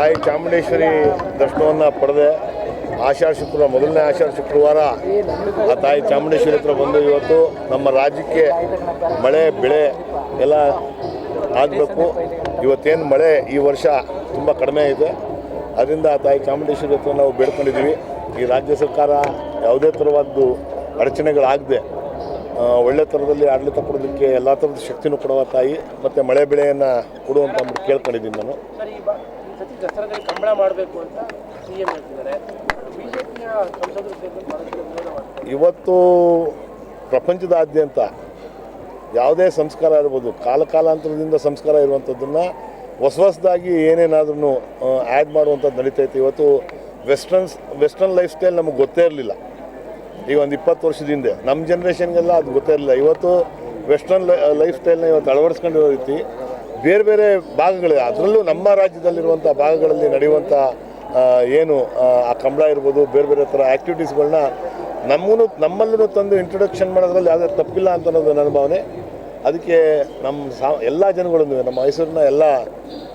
ತಾಯಿ ಚಾಮುಂಡೇಶ್ವರಿ ದರ್ಶನವನ್ನು ಪಡೆದೆ. ಆಷಾಢ ಶುಕ್ರವಾರ, ಮೊದಲನೇ ಆಷಾಢ ಶುಕ್ರವಾರ ಆ ತಾಯಿ ಚಾಮುಂಡೇಶ್ವರಿ ಹತ್ರ ಬಂದು ಇವತ್ತು ನಮ್ಮ ರಾಜ್ಯಕ್ಕೆ ಮಳೆ ಬೆಳೆ ಎಲ್ಲ ಆಗಬೇಕು. ಇವತ್ತೇನು ಮಳೆ ಈ ವರ್ಷ ತುಂಬ ಕಡಿಮೆ ಇದೆ, ಅದರಿಂದ ಆ ತಾಯಿ ಚಾಮುಂಡೇಶ್ವರಿ ಹತ್ರ ನಾವು ಬೇಡ್ಕೊಂಡಿದ್ದೀವಿ. ಈ ರಾಜ್ಯ ಸರ್ಕಾರ ಯಾವುದೇ ಥರವಾದ್ದು ಅಡಚಣೆಗಳಾಗದೆ ಒಳ್ಳೆ ಥರದಲ್ಲಿ ಆಡಳಿತ ಕೊಡೋದಕ್ಕೆ ಎಲ್ಲ ಥರದ ಶಕ್ತಿನೂ ಕೊಡುವ ತಾಯಿ ಮತ್ತು ಮಳೆ ಬೆಳೆಯನ್ನು ಕೊಡುವಂತ ಕೇಳ್ಕೊಂಡಿದ್ದೀನಿ ನಾನು. ದಸರಾದಲ್ಲಿ ಕಂಬಳ ಮಾಡಬೇಕು ಅಂತ ಸಿಎಂ ಹೇಳ್ತಿದ್ದಾರೆ. ಬಿಜೆಪಿಯ ಸಂಸದರು ಇವತ್ತು ಪ್ರಪಂಚದಾದ್ಯಂತ ಯಾವುದೇ ಸಂಸ್ಕಾರ ಇರ್ಬೋದು, ಕಾಲಾಂತರದಿಂದ ಸಂಸ್ಕಾರ ಇರುವಂಥದ್ದನ್ನು ಹೊಸದಾಗಿ ಏನೇನಾದ್ರೂ ಆ್ಯಡ್ ಮಾಡುವಂಥದ್ದು ನಡೀತೈತೆ. ಇವತ್ತು ವೆಸ್ಟರ್ನ್ ಲೈಫ್ ಸ್ಟೈಲ್ ನಮಗೆ ಗೊತ್ತೇ ಇರಲಿಲ್ಲ. ಈಗ ಒಂದು 20 ವರ್ಷದ ಹಿಂದೆ ನಮ್ಮ ಜನ್ರೇಷನ್ಗೆಲ್ಲ ಅದು ಗೊತ್ತೇ ಇರಲಿಲ್ಲ. ಇವತ್ತು ವೆಸ್ಟರ್ನ್ ಲೈಫ್ ಸ್ಟೈಲ್ನ ಇವತ್ತು ಅಳವಡಿಸ್ಕೊಂಡಿರೋ ರೀತಿ ಬೇರೆ ಬೇರೆ ಭಾಗಗಳಿವೆ. ಅದರಲ್ಲೂ ನಮ್ಮ ರಾಜ್ಯದಲ್ಲಿರುವಂಥ ಭಾಗಗಳಲ್ಲಿ ನಡೆಯುವಂಥ ಏನು ಆ ಕಂಬಳ ಇರ್ಬೋದು, ಬೇರೆ ಬೇರೆ ಥರ ಆ್ಯಕ್ಟಿವಿಟೀಸ್ಗಳನ್ನ ನಮ್ಮಲ್ಲೂ ತಂದು ಇಂಟ್ರೊಡಕ್ಷನ್ ಮಾಡೋದ್ರಲ್ಲಿ ಯಾವುದೇ ತಪ್ಪಿಲ್ಲ ಅಂತ ಅನ್ನೋದು ನನ್ನ ಭಾವನೆ. ಅದಕ್ಕೆ ನಮ್ಮ ಎಲ್ಲ ಜನಗಳು, ನಮ್ಮ ಮೈಸೂರಿನ ಎಲ್ಲ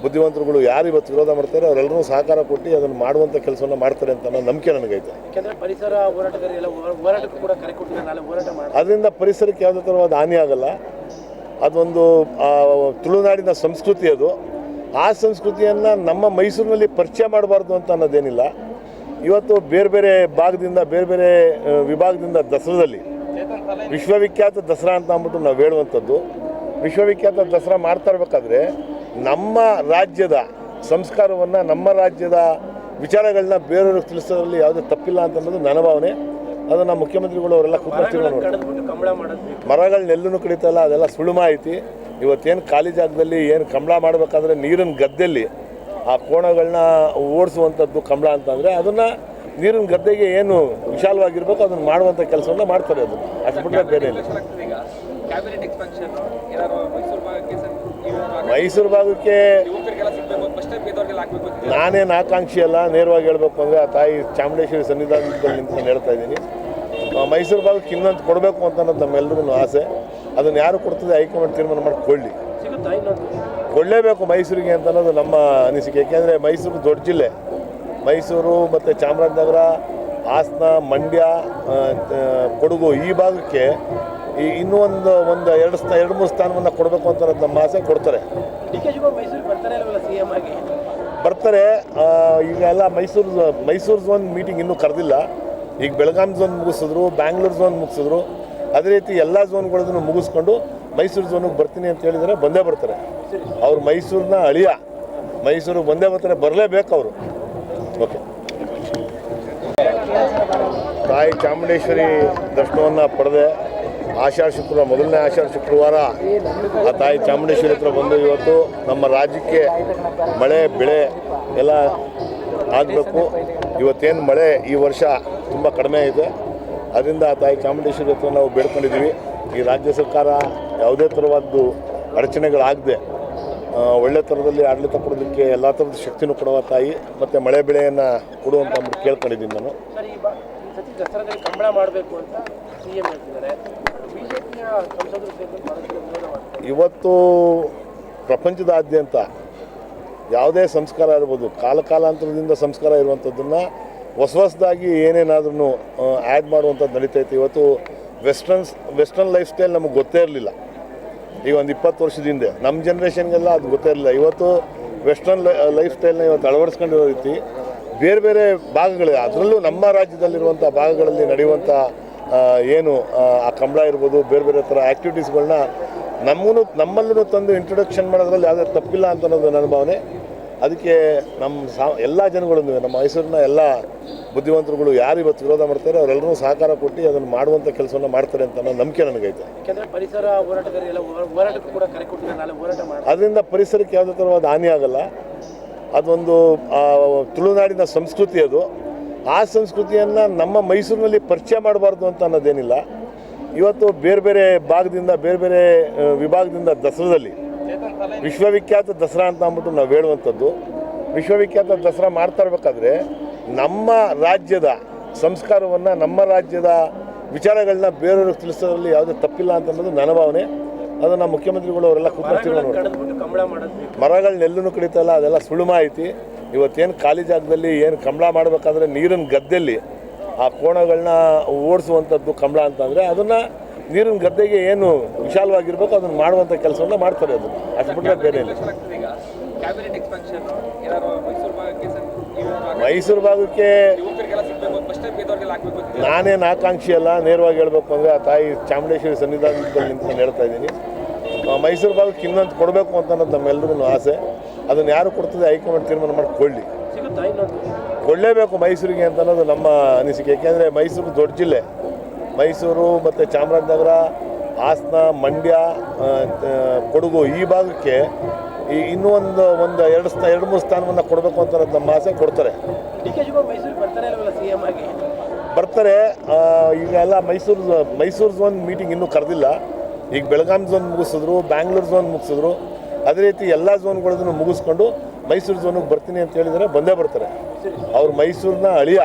ಬುದ್ಧಿವಂತರುಗಳು ಯಾರು ಇವತ್ತು ವಿರೋಧ ಮಾಡ್ತಾರೆ ಅವರೆಲ್ಲರೂ ಸಹಕಾರ ಕೊಟ್ಟು ಅದನ್ನು ಮಾಡುವಂಥ ಕೆಲಸವನ್ನು ಮಾಡ್ತಾರೆ ಅಂತ ಅನ್ನೋ ನಂಬಿಕೆ ನನಗೈತೆ. ಪರಿಸರ ಹೋರಾಟಗಾರರೆಲ್ಲ ಹೋರಾಟಕ್ಕೂ ಕೂಡ ಕರೆ ಕೊಟ್ಟಿದ್ದಾರೆ, ನಾಳೆ ಹೋರಾಟ ಮಾಡಿ. ಅದರಿಂದ ಪರಿಸರಕ್ಕೆ ಯಾವುದೇ ಥರವಾದ ಹಾನಿ ಆಗಲ್ಲ. ಅದೊಂದು ತುಳುನಾಡಿನ ಸಂಸ್ಕೃತಿ, ಅದು ಆ ಸಂಸ್ಕೃತಿಯನ್ನು ನಮ್ಮ ಮೈಸೂರಿನಲ್ಲಿ ಪರಿಚಯ ಮಾಡಬಾರ್ದು ಅಂತ ಅನ್ನೋದೇನಿಲ್ಲ. ಇವತ್ತು ಬೇರೆ ಬೇರೆ ಭಾಗದಿಂದ ಬೇರೆ ಬೇರೆ ವಿಭಾಗದಿಂದ ದಸರಾದಲ್ಲಿ ವಿಶ್ವವಿಖ್ಯಾತ ದಸರಾ ಅಂತ ಅಂದ್ಬಿಟ್ಟು ನಾವು ಹೇಳುವಂಥದ್ದು. ವಿಶ್ವವಿಖ್ಯಾತ ದಸರಾ ಮಾಡ್ತಾ ಇರಬೇಕಾದ್ರೆ ನಮ್ಮ ರಾಜ್ಯದ ಸಂಸ್ಕಾರವನ್ನು, ನಮ್ಮ ರಾಜ್ಯದ ವಿಚಾರಗಳನ್ನ ಬೇರೆಯವ್ರಿಗೆ ತಿಳಿಸೋದ್ರಲ್ಲಿ ಯಾವುದೇ ತಪ್ಪಿಲ್ಲ ಅಂತ ಅನ್ನೋದು ನನ್ನ ಭಾವನೆ. ಅದನ್ನು ಮುಖ್ಯಮಂತ್ರಿಗಳು ಅವರೆಲ್ಲ ಕೂತ್ಕೊಂಡು ಮರಗಳನ್ನೆಲ್ಲೂ ಕಡಿತಲ್ಲ, ಅದೆಲ್ಲ ಸುಳ್ಳು ಮಾಹಿತಿ. ಇವತ್ತೇನು ಖಾಲಿ ಜಾಗದಲ್ಲಿ ಏನು ಕಂಬಳ ಮಾಡಬೇಕಾದ್ರೆ ನೀರಿನ ಗದ್ದೆಯಲ್ಲಿ ಆ ಕೋಣಗಳನ್ನ ಓಡಿಸುವಂಥದ್ದು ಕಂಬಳ ಅಂತಂದರೆ ಅದನ್ನು ನೀರಿನ ಗದ್ದೆಗೆ ಏನು ವಿಶಾಲವಾಗಿರ್ಬೇಕು ಅದನ್ನು ಮಾಡುವಂಥ ಕೆಲಸವನ್ನು ಮಾಡ್ತಾರೆ. ಅದು ಅಷ್ಟು ಬಿಟ್ಟರೆ ಬೇರೆ ಇಲ್ಲ. ಮೈಸೂರು ಭಾಗಕ್ಕೆ ನಾನೇನು ಆಕಾಂಕ್ಷಿ ಅಲ್ಲ. ನೇರವಾಗಿ ಹೇಳಬೇಕು ಅಂದರೆ ಆ ತಾಯಿ ಚಾಮುಂಡೇಶ್ವರಿ ಸನ್ನಿಧಾನದಲ್ಲಿ ನಿಂತು ನಾನು ಹೇಳ್ತಾ ಇದ್ದೀನಿ. ಮೈಸೂರು ಭಾಗಕ್ಕೆ ಇನ್ನೊಂದು ಕೊಡಬೇಕು ಅಂತ ಅನ್ನೋದು ನಮ್ಮೆಲ್ಲರಿಗೂ ಆಸೆ. ಅದನ್ನು ಯಾರು ಕೊಡ್ತದೆ ಹೈಕಮಾಂಡ್ ತೀರ್ಮಾನ ಮಾಡಿ ಕೊಡಲೇಬೇಕು ಮೈಸೂರಿಗೆ ಅಂತ ಅನ್ನೋದು ನಮ್ಮ ಅನಿಸಿಕೆ. ಏಕೆಂದರೆ ಮೈಸೂರು ದೊಡ್ಡ ಜಿಲ್ಲೆ. ಮೈಸೂರು ಮತ್ತು ಚಾಮರಾಜನಗರ, ಹಾಸನ, ಮಂಡ್ಯ, ಕೊಡಗು ಈ ಭಾಗಕ್ಕೆ ಇನ್ನೂ ಒಂದು 2-3 ಸ್ಥಾನವನ್ನು ಕೊಡಬೇಕು ಅಂತ ನಮ್ಮ ಆಸೆ. ಕೊಡ್ತಾರೆ, ಬರ್ತಾರೆ. ಈಗ ಎಲ್ಲ ಮೈಸೂರು ಝೋನ್ ಮೀಟಿಂಗ್ ಇನ್ನೂ ಕರೆದಿಲ್ಲ. ಈಗ ಬೆಳಗಾಂ ಝೋನ್ ಮುಗಿಸಿದ್ರು, ಬ್ಯಾಂಗ್ಳೂರು ಝೋನ್ ಮುಗಿಸಿದ್ರು. ಅದೇ ರೀತಿ ಎಲ್ಲ ಝೋನ್ಗಳನ್ನೂ ಮುಗಿಸ್ಕೊಂಡು ಮೈಸೂರು ಝೋನಿಗೆ ಬರ್ತೀನಿ ಅಂತ ಹೇಳಿದರೆ ಬಂದೇ ಬರ್ತಾರೆ. ಅವ್ರು ಮೈಸೂರಿನ ಅಳಿಯ, ಮೈಸೂರಿಗೆ ಬಂದೇ ಬರ್ತಾರೆ, ಬರಲೇಬೇಕು ಅವರು. ಓಕೆ. ತಾಯಿ ಚಾಮುಂಡೇಶ್ವರಿ ದರ್ಶನವನ್ನು ಪಡೆದೆ. ಆಷಾಢ ಶುಕ್ರವಾರ, ಮೊದಲನೇ ಆಷಾಢ ಶುಕ್ರವಾರ ಆ ತಾಯಿ ಚಾಮುಂಡೇಶ್ವರಿ ಹತ್ರ ಬಂದು ಇವತ್ತು ನಮ್ಮ ರಾಜ್ಯಕ್ಕೆ ಮಳೆ ಬೆಳೆ ಎಲ್ಲ ಆಗಬೇಕು. ಇವತ್ತೇನು ಮಳೆ ಈ ವರ್ಷ ತುಂಬ ಕಡಿಮೆ ಇದೆ, ಅದರಿಂದ ಆ ತಾಯಿ ಚಾಮುಂಡೇಶ್ವರಿ ಹತ್ರ ನಾವು ಬೇಡ್ಕೊಂಡಿದ್ದೀವಿ. ಈ ರಾಜ್ಯ ಸರ್ಕಾರ ಯಾವುದೇ ಥರವಾದ್ದು ಅಡಚಣೆಗಳಾಗದೆ ಒಳ್ಳೆ ಥರದಲ್ಲಿ ಆಡಳಿತ ಕೊಡೋದಕ್ಕೆ ಎಲ್ಲ ಥರದ ಶಕ್ತಿನೂ ಕೊಡುವ ತಾಯಿ ಮತ್ತು ಮಳೆ ಬೆಳೆಯನ್ನು ಕೊಡುವಂತ ಕೇಳ್ಕೊಂಡಿದ್ದೀನಿ ನಾನು. ದಸರಾದಲ್ಲಿ ಕಂಬಳ ಮಾಡಬೇಕು ಅಂತ ಸಿಎಂ ಹೇಳ್ತಿದ್ದಾರೆ. ಬಿಜೆಪಿಯ ಸಂಸದರು ಇವತ್ತು ಪ್ರಪಂಚದಾದ್ಯಂತ ಯಾವುದೇ ಸಂಸ್ಕಾರ ಇರ್ಬೋದು, ಕಾಲಾಂತರದಿಂದ ಸಂಸ್ಕಾರ ಇರುವಂಥದ್ದನ್ನು ಹೊಸದಾಗಿ ಏನೇನಾದ್ರೂ ಆ್ಯಡ್ ಮಾಡುವಂಥದ್ದು ನಡೀತೈತೆ. ಇವತ್ತು ವೆಸ್ಟರ್ನ್ ಲೈಫ್ ಸ್ಟೈಲ್ ನಮಗೆ ಗೊತ್ತೇ ಇರಲಿಲ್ಲ. ಈಗ ಒಂದು 20 ವರ್ಷದ ಹಿಂದೆ ನಮ್ಮ ಜನ್ರೇಷನ್ಗೆಲ್ಲ ಅದು ಗೊತ್ತೇ ಇರಲಿಲ್ಲ. ಇವತ್ತು ವೆಸ್ಟರ್ನ್ ಲೈಫ್ ಸ್ಟೈಲ್ನ ಇವತ್ತು ಅಳವಡಿಸ್ಕೊಂಡಿರೋ ರೀತಿ ಬೇರೆ ಬೇರೆ ಭಾಗಗಳಿವೆ. ಅದರಲ್ಲೂ ನಮ್ಮ ರಾಜ್ಯದಲ್ಲಿರುವಂಥ ಭಾಗಗಳಲ್ಲಿ ನಡೆಯುವಂಥ ಏನು ಆ ಕಂಬಳ ಇರ್ಬೋದು, ಬೇರೆ ಬೇರೆ ಥರ ಆ್ಯಕ್ಟಿವಿಟೀಸ್ಗಳನ್ನ ನಮ್ಮಲ್ಲೂ ತಂದು ಇಂಟ್ರೊಡಕ್ಷನ್ ಮಾಡೋದ್ರಲ್ಲಿ ಯಾವುದೇ ತಪ್ಪಿಲ್ಲ ಅಂತ ಅನ್ನೋದು ನನ್ನ ಭಾವನೆ. ಅದಕ್ಕೆ ನಮ್ಮ ಎಲ್ಲ ಜನಗಳು, ನಮ್ಮ ಮೈಸೂರಿನ ಎಲ್ಲ ಬುದ್ಧಿವಂತರುಗಳು ಯಾರು ಇವತ್ತು ವಿರೋಧ ಮಾಡ್ತಾರೆ ಅವರೆಲ್ಲರೂ ಸಹಕಾರ ಕೊಟ್ಟು ಅದನ್ನು ಮಾಡುವಂಥ ಕೆಲಸವನ್ನು ಮಾಡ್ತಾರೆ ಅಂತ ಅನ್ನೋ ನಂಬಿಕೆ ನನಗೈತೆ. ಪರಿಸರ ಹೋರಾಟಗಾರರೆಲ್ಲ ಹೋರಾಟಕ್ಕೂ ಕೂಡ ಕರೆ ಕೊಟ್ಟಿದ್ದಾರೆ, ನಾಳೆ ಹೋರಾಟ ಮಾಡಿ. ಅದರಿಂದ ಪರಿಸರಕ್ಕೆ ಯಾವುದೇ ಥರವಾದ ಹಾನಿ ಆಗಲ್ಲ. ಅದೊಂದು ತುಳುನಾಡಿನ ಸಂಸ್ಕೃತಿ, ಅದು ಆ ಸಂಸ್ಕೃತಿಯನ್ನು ನಮ್ಮ ಮೈಸೂರಿನಲ್ಲಿ ಪರಿಚಯ ಮಾಡಬಾರ್ದು ಅಂತ ಅನ್ನೋದೇನಿಲ್ಲ. ಇವತ್ತು ಬೇರೆ ಬೇರೆ ಭಾಗದಿಂದ ಬೇರೆ ಬೇರೆ ವಿಭಾಗದಿಂದ ದಸರಾದಲ್ಲಿ ವಿಶ್ವವಿಖ್ಯಾತ ದಸರಾ ಅಂತ ಅಂದ್ಬಿಟ್ಟು ನಾವು ಹೇಳುವಂಥದ್ದು. ವಿಶ್ವವಿಖ್ಯಾತ ದಸರಾ ಮಾಡ್ತಾ ಇರಬೇಕಾದ್ರೆ ನಮ್ಮ ರಾಜ್ಯದ ಸಂಸ್ಕಾರವನ್ನು, ನಮ್ಮ ರಾಜ್ಯದ ವಿಚಾರಗಳನ್ನ ಬೇರೆಯವ್ರಿಗೆ ತಿಳಿಸೋದ್ರಲ್ಲಿ ಯಾವುದೇ ತಪ್ಪಿಲ್ಲ ಅಂತ ಅನ್ನೋದು ನನ್ನ ಭಾವನೆ. ಅದನ್ನು ಮುಖ್ಯಮಂತ್ರಿಗಳು ಅವರೆಲ್ಲ ಕೂತ್ಕೊಂಡು ಮರಗಳನ್ನೆಲ್ಲೂ ಕಡಿತಲ್ಲ, ಅದೆಲ್ಲ ಸುಳ್ಳು ಮಾಹಿತಿ. ಇವತ್ತೇನು ಖಾಲಿ ಜಾಗದಲ್ಲಿ ಏನು ಕಂಬಳ ಮಾಡಬೇಕಾದ್ರೆ ನೀರಿನ ಗದ್ದೆಯಲ್ಲಿ ಆ ಕೋಣಗಳನ್ನ ಓಡಿಸುವಂಥದ್ದು ಕಂಬಳ ಅಂತಂದರೆ ಅದನ್ನು ನೀರಿನ ಗದ್ದೆಗೆ ಏನು ವಿಶಾಲವಾಗಿರ್ಬೇಕು ಅದನ್ನು ಮಾಡುವಂಥ ಕೆಲಸವನ್ನು ಮಾಡ್ತಾರೆ. ಅದನ್ನು ಅಷ್ಟು ಬಿಟ್ಟರೆ ಬೇರೆ ಇಲ್ಲ. ಮೈಸೂರು ಭಾಗಕ್ಕೆ ನಾನೇನು ಆಕಾಂಕ್ಷಿ ಅಲ್ಲ. ನೇರವಾಗಿ ಹೇಳಬೇಕು ಅಂದರೆ ಆ ತಾಯಿ ಚಾಮುಂಡೇಶ್ವರಿ ಸನ್ನಿಧಾನದಲ್ಲಿ ನಿಂತ್ಕೊಂಡು ಹೇಳ್ತಾ ಇದ್ದೀನಿ. ಮೈಸೂರು ಭಾಗಕ್ಕೆ ಇನ್ನೊಂದು ಕೊಡಬೇಕು ಅಂತ ಅನ್ನೋದು ನಮ್ಮೆಲ್ಲರಿಗೂ ಆಸೆ. ಅದನ್ನು ಯಾರು ಕೊಡ್ತದೆ ಹೈಕಮಾಂಡ್ ತೀರ್ಮಾನ ಮಾಡಿ ಕೊಡಲೇಬೇಕು ಮೈಸೂರಿಗೆ ಅಂತ ಅನ್ನೋದು ನಮ್ಮ ಅನಿಸಿಕೆ. ಏಕೆಂದರೆ ಮೈಸೂರು ದೊಡ್ಡ ಜಿಲ್ಲೆ. ಮೈಸೂರು ಮತ್ತು ಚಾಮರಾಜನಗರ, ಹಾಸನ, ಮಂಡ್ಯ, ಕೊಡಗು ಈ ಭಾಗಕ್ಕೆ ಇನ್ನೂ ಒಂದು ಎರಡು ಮೂರು ಸ್ಥಾನವನ್ನು ಕೊಡಬೇಕು ಅಂತ ಅನ್ನೋದು ನಮ್ಮ ಆಸೆ. ಕೊಡ್ತಾರೆ, ಬರ್ತಾರೆ. ಈಗ ಎಲ್ಲ ಮೈಸೂರು ಝೋನ್ ಮೀಟಿಂಗ್ ಇನ್ನೂ ಕರೆದಿಲ್ಲ. ಈಗ ಬೆಳಗಾಂ ಝೋನ್ ಮುಗಿಸಿದ್ರು, ಬ್ಯಾಂಗ್ಳೂರು ಝೋನ್ ಮುಗಿಸಿದ್ರು. ಅದೇ ರೀತಿ ಎಲ್ಲ ಝೋನ್ಗಳನ್ನು ಮುಗಿಸ್ಕೊಂಡು ಮೈಸೂರು ಝೋನಿಗೆ ಬರ್ತೀನಿ ಅಂತ ಹೇಳಿದರೆ ಬಂದೇ ಬರ್ತಾರೆ. ಅವ್ರು ಮೈಸೂರಿನ ಅಳಿಯ,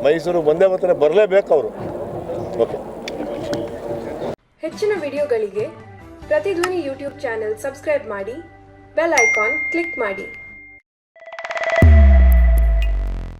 ಮೈಸೂರಿಗೆ ಬಂದೇ ಬರ್ತಾರೆ, ಬರಲೇಬೇಕು ಅವರು. ಓಕೆ. ಹೆಚ್ಚಿನ ವಿಡಿಯೋಗಳಿಗೆ ಪ್ರತಿಧ್ವನಿ ಯೂಟ್ಯೂಬ್ ಚಾನೆಲ್ ಸಬ್ಸ್ಕ್ರೈಬ್ ಮಾಡಿ, ಬೆಲ್ ಐಕಾನ್ ಕ್ಲಿಕ್ ಮಾಡಿ.